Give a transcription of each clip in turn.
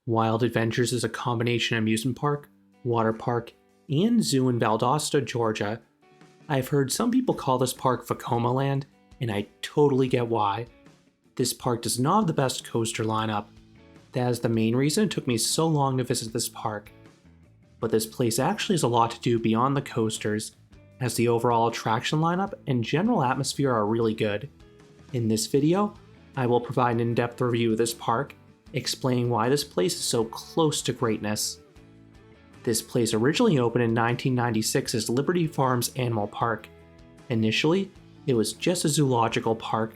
Wild Adventures is a combination amusement park, water park, and zoo in Valdosta, Georgia. I've heard some people call this park Vekoma Land, and I totally get why. This park does not have the best coaster lineup. That is the main reason it took me so long to visit this park. But this place actually has a lot to do beyond the coasters, as the overall attraction lineup and general atmosphere are really good. In this video, I will provide an in-depth review of this park, explaining why this place is so close to greatness. This place originally opened in 1996 as Liberty Farms Animal Park. Initially, it was just a zoological park,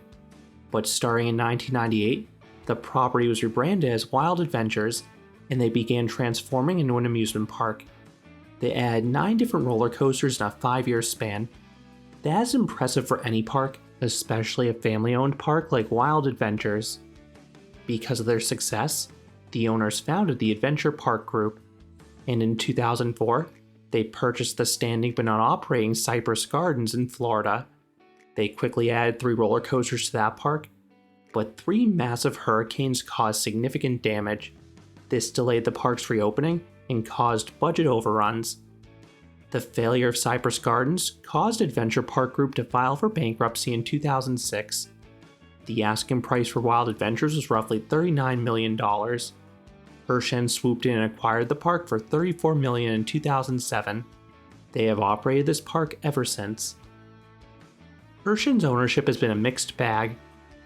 but starting in 1998, the property was rebranded as Wild Adventures, and they began transforming into an amusement park. They added 9 different roller coasters in a 5-year span. That is impressive for any park, especially a family-owned park like Wild Adventures. Because of their success, the owners founded the Adventure Park Group, and in 2004, they purchased the standing but not operating Cypress Gardens in Florida. They quickly added 3 roller coasters to that park, but 3 massive hurricanes caused significant damage. This delayed the park's reopening and caused budget overruns. The failure of Cypress Gardens caused Adventure Park Group to file for bankruptcy in 2006. The asking price for Wild Adventures was roughly $39 million. Herschend swooped in and acquired the park for $34 million in 2007. They have operated this park ever since. Herschend's ownership has been a mixed bag.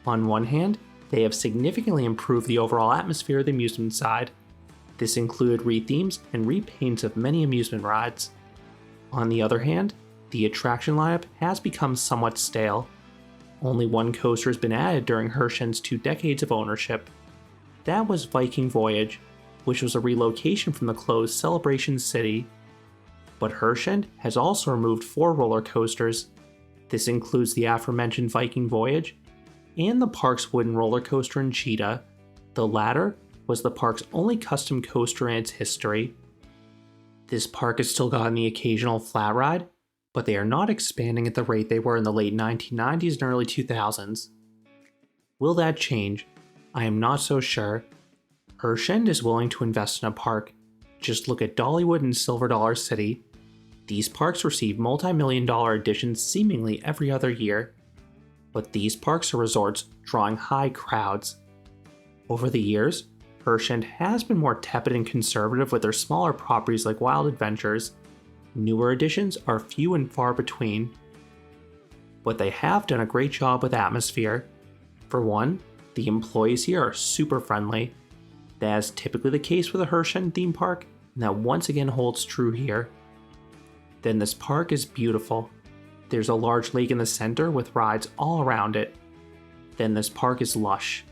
On one hand, they have significantly improved the overall atmosphere of the amusement side. This included rethemes and repaints of many amusement rides. On the other hand, the attraction lineup has become somewhat stale. Only one coaster has been added during Herschend's 2 decades of ownership. That was Viking Voyage, which was a relocation from the closed Celebration City. But Herschend has also removed 4 roller coasters. This includes the aforementioned Viking Voyage and the park's wooden roller coaster in Cheetah. The latter was the park's only custom coaster in its history. This park has still gotten the occasional flat ride, but they are not expanding at the rate they were in the late 1990s and early 2000s. Will that change? I am not so sure. Herschend is willing to invest in a park. Just look at Dollywood and Silver Dollar City. These parks receive multi-million-dollar additions seemingly every other year. But these parks are resorts drawing high crowds. Over the years, Herschend has been more tepid and conservative with their smaller properties like Wild Adventures. Newer additions are few and far between. But they have done a great job with atmosphere. For one, the employees here are super friendly. That is typically the case with a Herschend theme park, and that once again holds true here. Then this park is beautiful. There's a large lake in the center with rides all around it. Then this park is lush.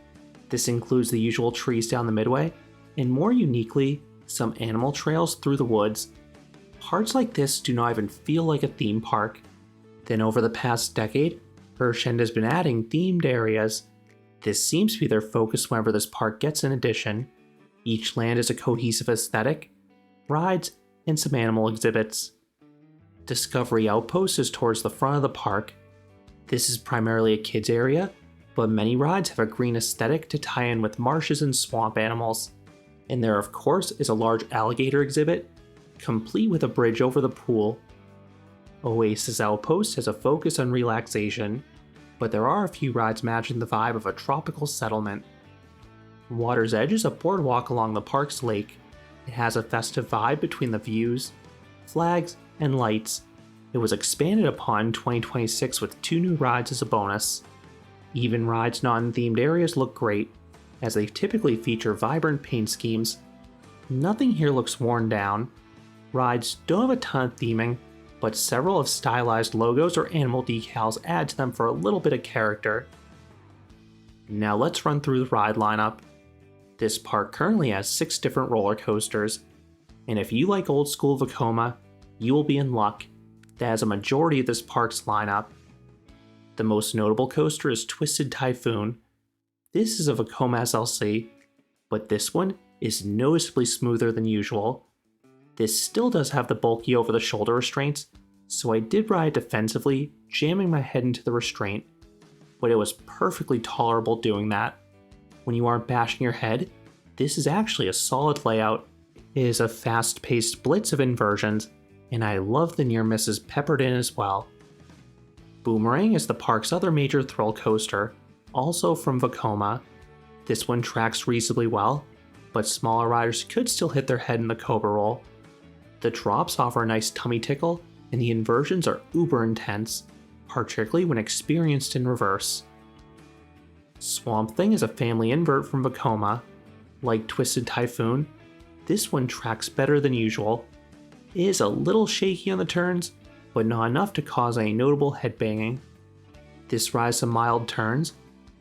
This includes the usual trees down the midway, and more uniquely, some animal trails through the woods. Parks like this do not even feel like a theme park. Then over the past decade, Herschend has been adding themed areas. This seems to be their focus whenever this park gets an addition. Each land is a cohesive aesthetic, rides, and some animal exhibits. Discovery Outpost is towards the front of the park. This is primarily a kids area, but many rides have a green aesthetic to tie in with marshes and swamp animals. And there of course is a large alligator exhibit, complete with a bridge over the pool. Oasis Outpost has a focus on relaxation, but there are a few rides matching the vibe of a tropical settlement. Water's Edge is a boardwalk along the park's lake. It has a festive vibe between the views, flags, and lights. It was expanded upon in 2026 with 2 new rides as a bonus. Even rides not in themed areas look great, as they typically feature vibrant paint schemes. Nothing here looks worn down. Rides don't have a ton of theming, but several of stylized logos or animal decals add to them for a little bit of character. Now let's run through the ride lineup. This park currently has 6 different roller coasters, and if you like old school Vekoma, you will be in luck. That has a majority of this park's lineup. The most notable coaster is Twisted Typhoon. This is a Vekoma SLC, but this one is noticeably smoother than usual. This still does have the bulky over-the-shoulder restraints, so I did ride defensively, jamming my head into the restraint, but it was perfectly tolerable doing that. When you aren't bashing your head, This is actually a solid layout. It is a fast-paced blitz of inversions, and I love the near misses peppered in as well. Boomerang is the park's other major thrill coaster, also from Vekoma. This one tracks reasonably well, but smaller riders could still hit their head in the Cobra Roll. The drops offer a nice tummy tickle, and the inversions are uber intense, particularly when experienced in reverse. Swamp Thing is a family invert from Vekoma. Like Twisted Typhoon, this one tracks better than usual. It is a little shaky on the turns, but not enough to cause any notable headbanging. This rides some mild turns,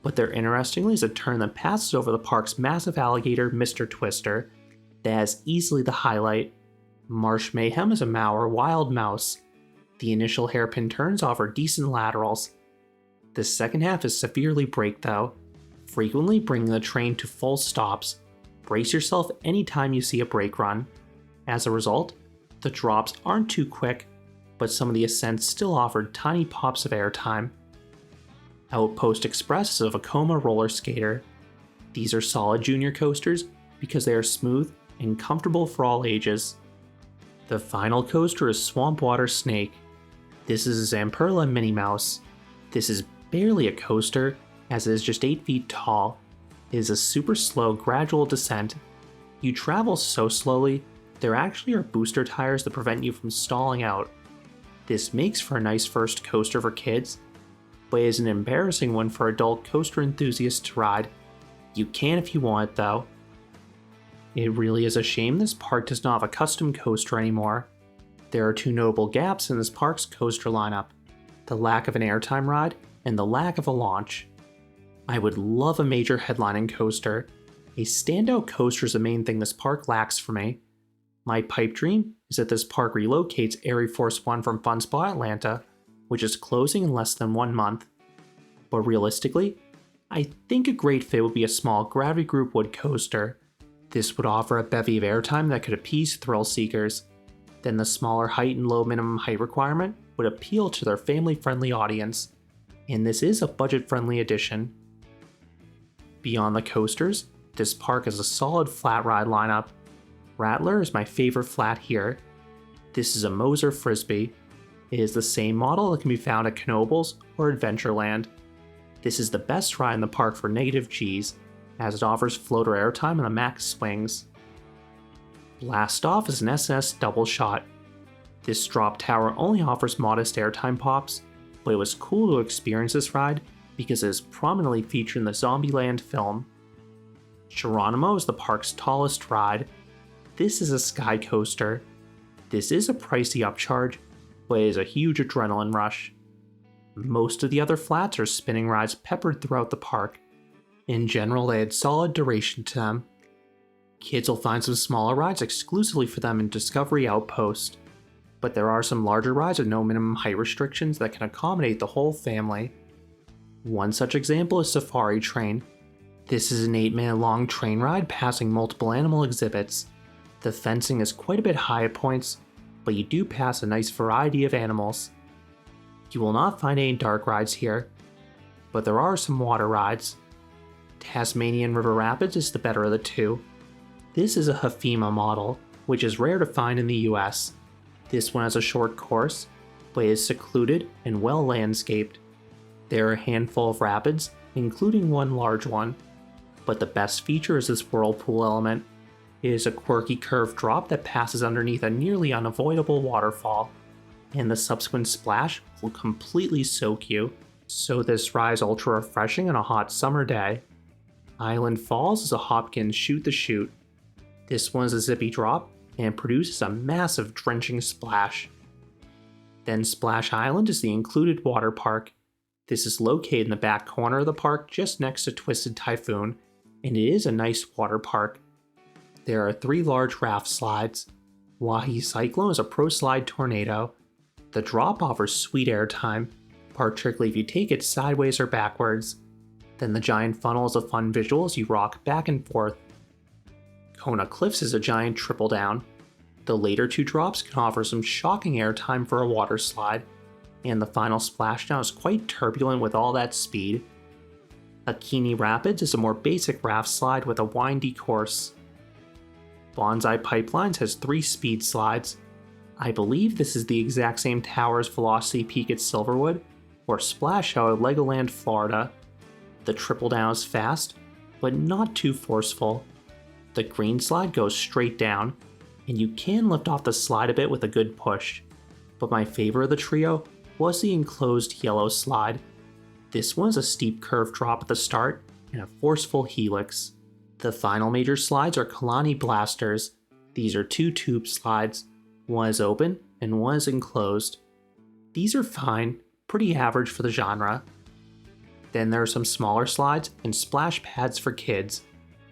but there interestingly is a turn that passes over the park's massive alligator, Mr. Twister, that is easily the highlight. Marsh Mayhem is a Mauer wild mouse. The initial hairpin turns offer decent laterals. The second half is severely brake though, frequently bringing the train to full stops. Brace yourself anytime you see a brake run. As a result, the drops aren't too quick, but some of the ascents still offered tiny pops of airtime. Outpost Express is a Vekoma roller skater. These are solid junior coasters because they are smooth and comfortable for all ages. The final coaster is Swamp Water Snake. This is a Zamperla Minnie Mouse. This is barely a coaster, as it is just 8 feet tall. It is a super slow, gradual descent. You travel so slowly, there actually are booster tires that prevent you from stalling out. This makes for a nice first coaster for kids, but is an embarrassing one for adult coaster enthusiasts to ride. You can if you want though. It really is a shame this park does not have a custom coaster anymore. There are 2 notable gaps in this park's coaster lineup: the lack of an airtime ride and the lack of a launch. I would love a major headlining coaster. A standout coaster is the main thing this park lacks for me. My pipe dream is that this park relocates Air Force One from Fun Spot Atlanta, which is closing in less than 1 month. But realistically, I think a great fit would be a small Gravity Group wood coaster. This would offer a bevy of airtime that could appease thrill seekers. Then the smaller height and low minimum height requirement would appeal to their family-friendly audience. And this is a budget-friendly addition. Beyond the coasters, this park has a solid flat ride lineup. Rattler is my favorite flat here. This is a Moser Frisbee. It is the same model that can be found at Knoebels or Adventureland. This is the best ride in the park for negative Gs, as it offers floater airtime and the max swings. Blast Off is an SS double shot. This drop tower only offers modest airtime pops, but it was cool to experience this ride because it is prominently featured in the Zombieland film. Geronimo is the park's tallest ride. This is a sky coaster. This is a pricey upcharge, but it is a huge adrenaline rush. Most of the other flats are spinning rides peppered throughout the park. In general, they had solid duration to them. Kids will find some smaller rides exclusively for them in Discovery Outpost, but there are some larger rides with no minimum height restrictions that can accommodate the whole family. One such example is Safari Train. This is an 8-minute long train ride passing multiple animal exhibits. The fencing is quite a bit high at points, but you do pass a nice variety of animals. You will not find any dark rides here, but there are some water rides. Tasmanian River Rapids is the better of the two. This is a Hafima model, which is rare to find in the US. This one has a short course, but is secluded and well landscaped. There are a handful of rapids, including one large one, but the best feature is this whirlpool element. It is a quirky curved drop that passes underneath a nearly unavoidable waterfall, and the subsequent splash will completely soak you, so this ride is ultra refreshing on a hot summer day. Island Falls is a Hopkins shoot the chute. This one is a zippy drop and produces a massive drenching splash. Then Splash Island is the included water park. This is located in the back corner of the park just next to Twisted Typhoon, and it is a nice water park. There are 3 large raft slides. Wahi Cyclone is a pro slide tornado. The drop offers sweet airtime, particularly if you take it sideways or backwards. Then the giant funnel is a fun visual as you rock back and forth. Kona Cliffs is a giant triple down. The later 2 drops can offer some shocking airtime for a water slide, and the final splashdown is quite turbulent with all that speed. Akini Rapids is a more basic raft slide with a windy course. Bonsai Pipelines has 3 speed slides. I believe this is the exact same tower as Velocity Peak at Silverwood, or Splash Out at Legoland, Florida. The triple down is fast, but not too forceful. The green slide goes straight down, and you can lift off the slide a bit with a good push. But my favorite of the trio was the enclosed yellow slide. This one is a steep curve drop at the start and a forceful helix. The final major slides are Kalani Blasters. These are 2 tube slides. One is open and one is enclosed. These are fine, pretty average for the genre. Then there are some smaller slides and splash pads for kids,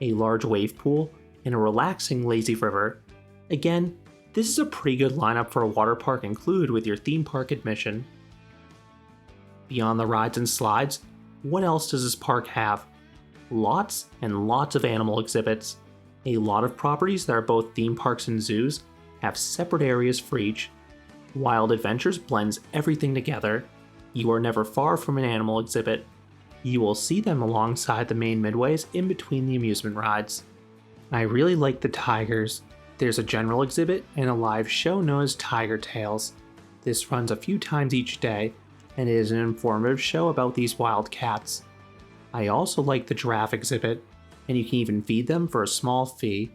a large wave pool, and a relaxing lazy river. Again, this is a pretty good lineup for a water park included with your theme park admission. Beyond the rides and slides, what else does this park have? Lots and lots of animal exhibits. A lot of properties that are both theme parks and zoos have separate areas for each. Wild Adventures blends everything together. You are never far from an animal exhibit. You will see them alongside the main midways in between the amusement rides. I really like the tigers. There's a general exhibit and a live show known as Tiger Tales. This runs a few times each day, and it is an informative show about these wild cats. I also like the giraffe exhibit, and you can even feed them for a small fee.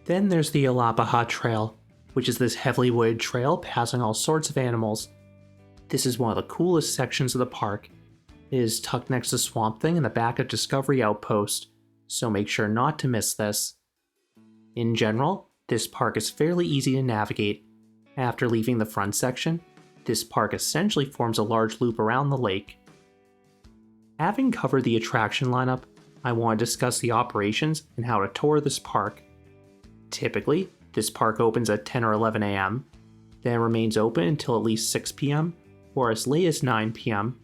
Then there's the Alapaha Trail, which is this heavily wooded trail passing all sorts of animals. This is one of the coolest sections of the park. It is tucked next to Swamp Thing in the back of Discovery Outpost, so make sure not to miss this. In general, this park is fairly easy to navigate. After leaving the front section, this park essentially forms a large loop around the lake. Having covered the attraction lineup, I want to discuss the operations and how to tour this park. Typically, this park opens at 10 or 11 a.m., then remains open until at least 6 p.m. or as late as 9 p.m.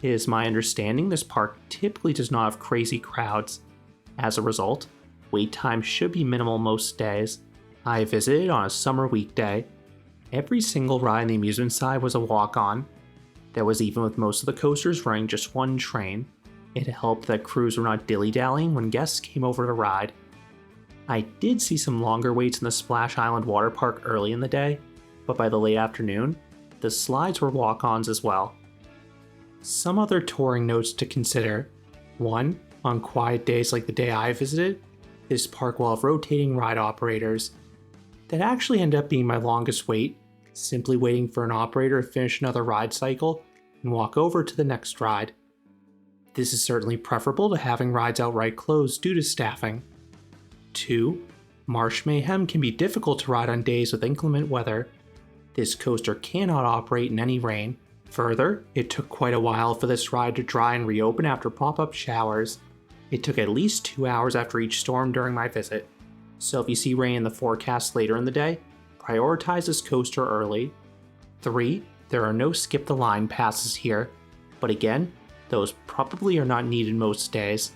It is my understanding this park typically does not have crazy crowds. As a result, wait time should be minimal most days. I visited on a summer weekday. Every single ride on the amusement side was a walk-on. That was even with most of the coasters running just one train. It helped that crews were not dilly-dallying when guests came over to ride. I did see some longer waits in the Splash Island water park early in the day, but by the late afternoon, the slides were walk-ons as well. Some other touring notes to consider. 1. On quiet days like the day I visited, this park will have rotating ride operators. That actually ended up being my longest wait, simply waiting for an operator to finish another ride cycle and walk over to the next ride. This is certainly preferable to having rides outright closed due to staffing. 2. Marsh Mayhem can be difficult to ride on days with inclement weather. This coaster cannot operate in any rain. Further, it took quite a while for this ride to dry and reopen after pop-up showers. It took at least 2 hours after each storm during my visit. So if you see rain in the forecast later in the day, prioritize this coaster early. 3. There are no skip the line passes here, but again, those probably are not needed most days.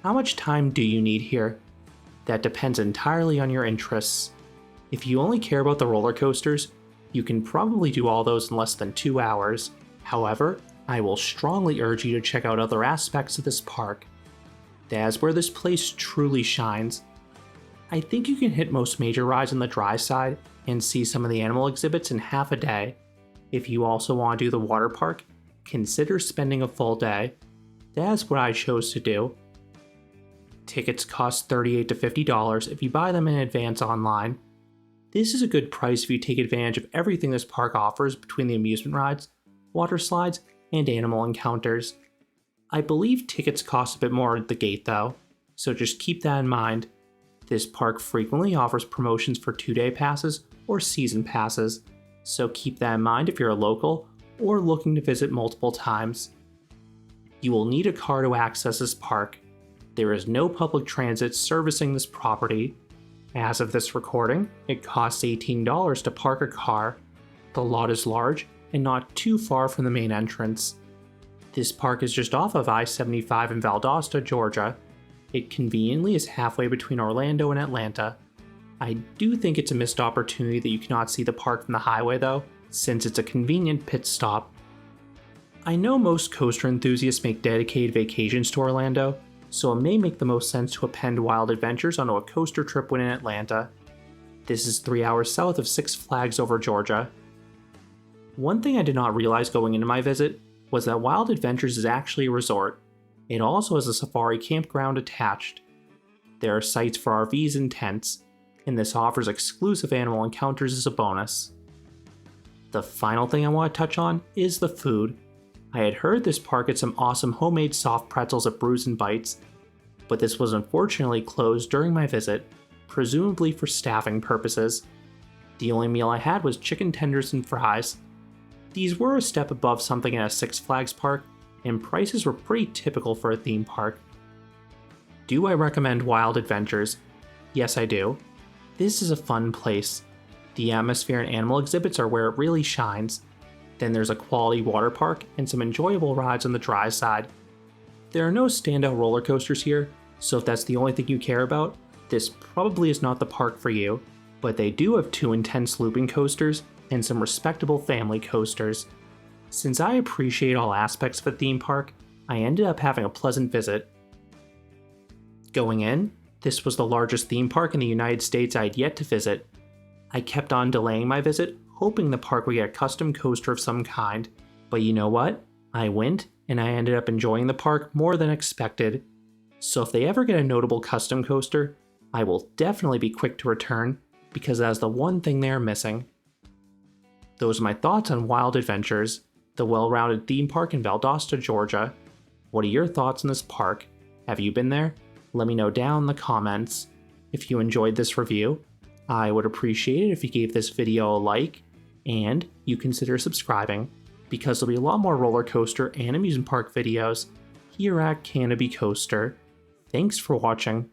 How much time do you need here? That depends entirely on your interests. If you only care about the roller coasters, you can probably do all those in less than 2 hours. However, I will strongly urge you to check out other aspects of this park. That's where this place truly shines. I think you can hit most major rides on the dry side and see some of the animal exhibits in half a day. If you also want to do the water park, consider spending a full day. That's what I chose to do. Tickets cost $38 to $50 if you buy them in advance online. This is a good price if you take advantage of everything this park offers between the amusement rides, water slides, and animal encounters. I believe tickets cost a bit more at the gate though, so just keep that in mind. This park frequently offers promotions for 2-day passes or season passes, so keep that in mind if you're a local or looking to visit multiple times. You will need a car to access this park. There is no public transit servicing this property. As of this recording, it costs $18 to park a car. The lot is large and not too far from the main entrance. This park is just off of I-75 in Valdosta, Georgia. It conveniently is halfway between Orlando and Atlanta. I do think it's a missed opportunity that you cannot see the park from the highway though, since it's a convenient pit stop. I know most coaster enthusiasts make dedicated vacations to Orlando, so it may make the most sense to append Wild Adventures onto a coaster trip when in Atlanta. This is 3 hours south of Six Flags over Georgia. One thing I did not realize going into my visit was that Wild Adventures is actually a resort. It also has a safari campground attached. There are sites for RVs and tents, and this offers exclusive animal encounters as a bonus. The final thing I want to touch on is the food. I had heard this park had some awesome homemade soft pretzels at Brews and Bites, but this was unfortunately closed during my visit, presumably for staffing purposes. The only meal I had was chicken tenders and fries. These were a step above something at a Six Flags park, and prices were pretty typical for a theme park. Do I recommend Wild Adventures? Yes, I do. This is a fun place. The atmosphere and animal exhibits are where it really shines. Then there's a quality water park and some enjoyable rides on the dry side. There are no standout roller coasters here, so if that's the only thing you care about, this probably is not the park for you, but they do have 2 intense looping coasters and some respectable family coasters. Since I appreciate all aspects of a theme park, I ended up having a pleasant visit. Going in, this was the largest theme park in the United States I had yet to visit. I kept on delaying my visit, hoping the park would get a custom coaster of some kind, but you know what? I went, and I ended up enjoying the park more than expected. So if they ever get a notable custom coaster, I will definitely be quick to return, because that's the one thing they are missing. Those are my thoughts on Wild Adventures, the well-rounded theme park in Valdosta, Georgia. What are your thoughts on this park? Have you been there? Let me know down in the comments. If you enjoyed this review, I would appreciate it if you gave this video a like, and you consider subscribing, because there'll be a lot more roller coaster and amusement park videos here at Canopy Coaster. Thanks for watching.